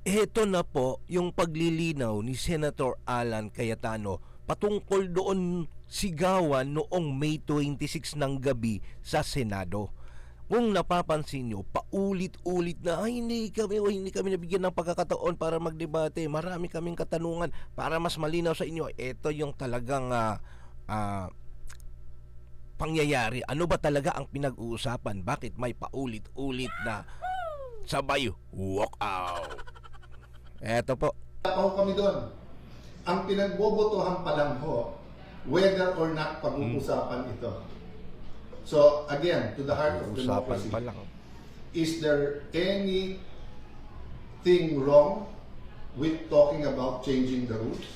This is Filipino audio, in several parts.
Ito na po yung paglilinaw ni Senator Alan Cayetano patungkol doon sigawan noong May 26 ng gabi sa Senado. Kung napapansin nyo, paulit-ulit na, ay hindi kami nabigyan ng pagkakataon para magdebate. Marami kaming katanungan para mas malinaw sa inyo. Ito yung talagang ah, pangyayari. Ano ba talaga ang pinag-uusapan? Bakit may paulit-ulit na sabay walk out? Eto po. Pa ho kami doon. Ang pinagbobotohan pa lang ho, whether or not pag-uusapan ito. So again, to the heart of Usapan democracy, pa lang. is there anything wrong with talking about changing the rules?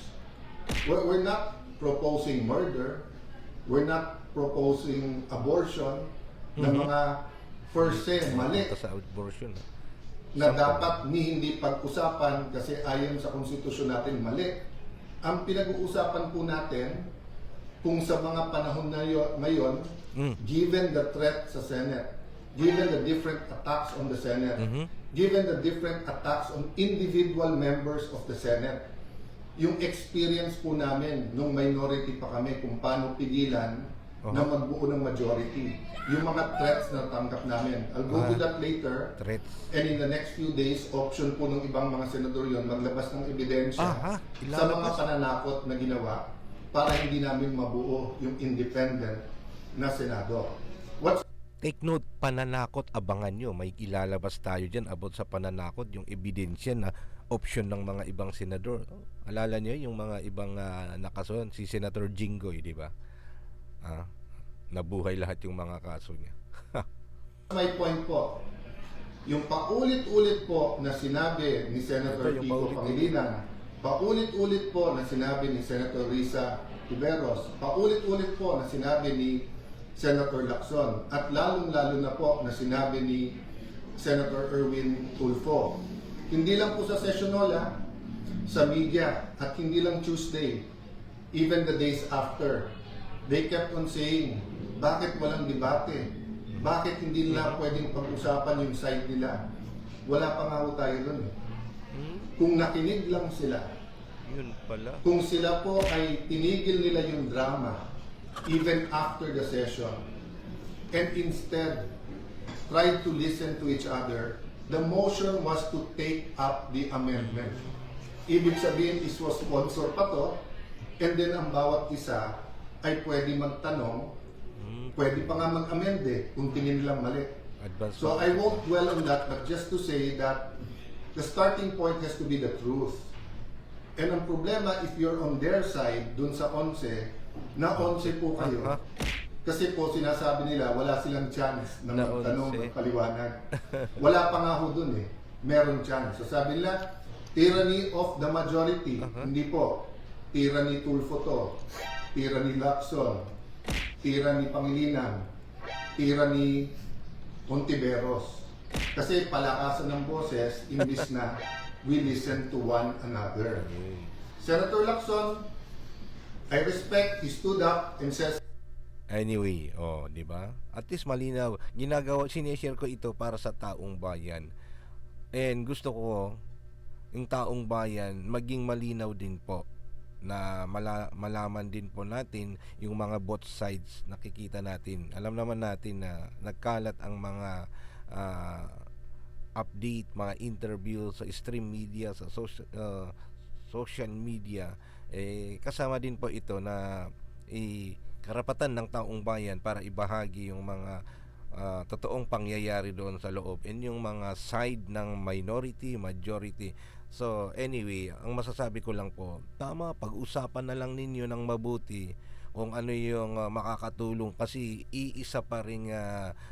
We're not proposing murder. We're not proposing abortion na mga per se mali Ito sa abortion. na dapat hindi pag-usapan kasi ayon sa konstitusyon natin mali. Ang pinag-uusapan po natin kung sa mga panahon na ngayon, given the threat sa Senate, given the different attacks on the Senate, given the different attacks on individual members of the Senate, yung experience po namin nung minority pa kami kung paano pigilan na magbuo ng majority. Yung mga threats na tanggap namin. I'll go to that later. Threats. And in the next few days, option po ng ibang mga senador yon maglabas ng ebidensya sa mga Ilalabas. pananakot na ginawa para hindi namin mabuo yung independent na Senado. What's Take note, pananakot, abangan nyo. May ilalabas tayo dyan about sa pananakot, yung ebidensya na option ng mga ibang senador. Alala nyo yung mga ibang nakasuhan, si Senator Jinggoy, di ba? Nabuhay lahat yung mga kaso niya. my point po? Yung paulit-ulit po na sinabi ni Senator Ito yung Kiko paulit-ulit. Pangilinan, paulit-ulit po na sinabi ni Senator Risa Tiberos, paulit-ulit po na sinabi ni Senator Lacson, at lalong-lalo na po na sinabi ni Senator Erwin Tulfo. Hindi lang po sa sessionola, sa media, at hindi lang Tuesday, even the days after, they kept on saying, bakit walang debate? Bakit hindi nila pwedeng pag-usapan yung side nila? Wala pa nga ho tayo doon eh. Kung nakinig lang sila, Yun pala. kung sila po ay tinigil nila yung drama even after the session and instead tried to listen to each other, the motion was to take up the amendment. Ibig sabihin is was sponsor pa to, and then ang bawat isa ay pwede magtanong, pwede pa nga mag-amend eh kung tingin nilang mali. Advance. So I won't dwell on that, but just to say that the starting point has to be the truth. And ang problema, if you're on their side, dun sa 11, na 11 po kayo, kasi po sinasabi nila, wala silang chance na Na magtanong 11. ng paliwanag. Wala pa nga ho dun eh. Meron chance. So sabi nila, tyranny of the majority. Hindi po. Tyranny Tulfo to. Tyranny Lacson. Tyranny Pangilinan. Tyranny Ontiveros. Kasi palakasan ng boses, imbis na we listen to one another. Senator Lacson, I respect, he stood up and says, Anyway, di ba? At least malinaw. Sineshare ko ito para sa taong bayan. And gusto ko yung taong bayan maging malinaw din po na malaman din po natin yung mga both sides nakikita natin. Alam naman natin na nagkalat ang mga update, mga interview sa stream media, sa social media. Kasama din po ito na karapatan ng taong bayan para ibahagi yung mga totoong pangyayari doon sa loob and yung mga side ng minority, majority. So anyway, ang masasabi ko lang po, tama, pag-usapan na lang ninyo ng mabuti kung ano yung makakatulong kasi iisa pa ring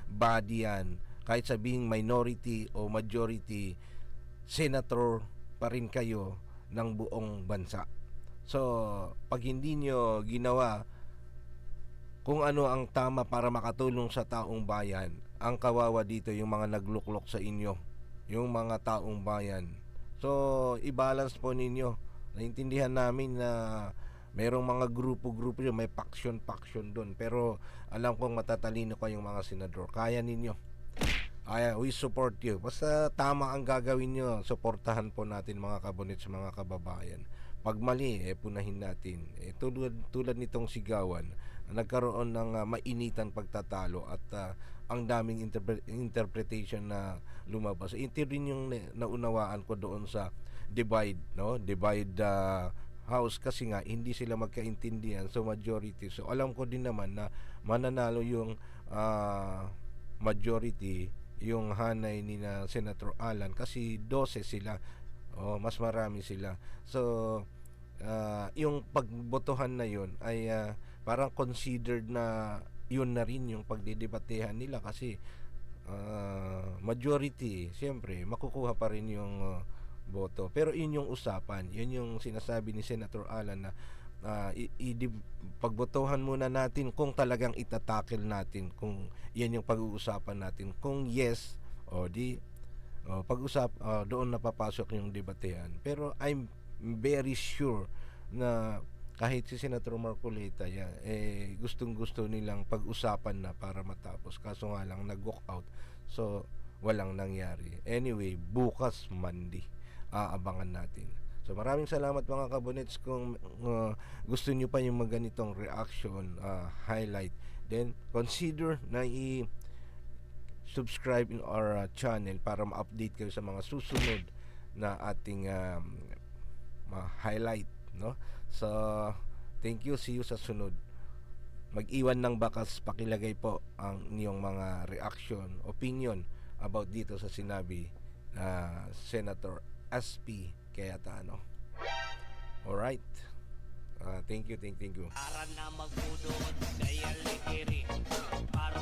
body yan. Kahit sabihing minority o majority, senator pa rin kayo ng buong bansa. So pag hindi nyo ginawa kung ano ang tama para makatulong sa taong bayan, ang kawawa dito yung mga nagluklok sa inyo, yung mga taong bayan. So i-balance po ninyo. Naintindihan namin na merong mga grupo-grupo yun, may faction doon, pero alam kong matatalino kayong mga senador, kaya ninyo. We support you. Basta tama ang gagawin nyo, suportahan po natin mga kabunits, mga kababayan. Pag mali, punahin natin. Tulad nitong sigawan, nagkaroon ng mainitan pagtatalo at ang daming interpretation na lumabas. Ito rin yung naunawaan ko doon sa divide, no? Divide house, kasi nga hindi sila magkaintindihan, so majority. So alam ko din naman na mananalo yung majority, yung hanay ni na Senator Alan, kasi 12 sila. Mas marami sila. So yung pagbotohan na yun ay parang considered na yun na rin yung pagdidebatehan nila, kasi majority, siyempre makukuha pa rin yung boto. Pero yun yung usapan, yun yung sinasabi ni Senator Alan na pagbotohan muna natin kung talagang itatakil natin, kung yan yung pag-uusapan natin. Kung yes, pag-usap, doon napapasok yung debatehan. Pero I'm very sure na kahit si Senator Marcoleta gustong-gusto nilang pag-usapan na para matapos, kaso nga lang nag-walk out, so walang nangyari. Anyway, bukas Monday aabangan natin. So maraming salamat mga kabunets. Kung gusto nyo pa yung mga ganitong reaction, highlight, then consider na subscribe in our channel para ma-update kayo sa mga susunod na ating highlight, no? So thank you, see you sa sunod. Mag-iwan ng bakas, pakilagay po ang inyong mga reaction, opinion about dito sa sinabi Senator SP Cayetano. Alright, thank you. Para na magbudod, kaya ligiri, parang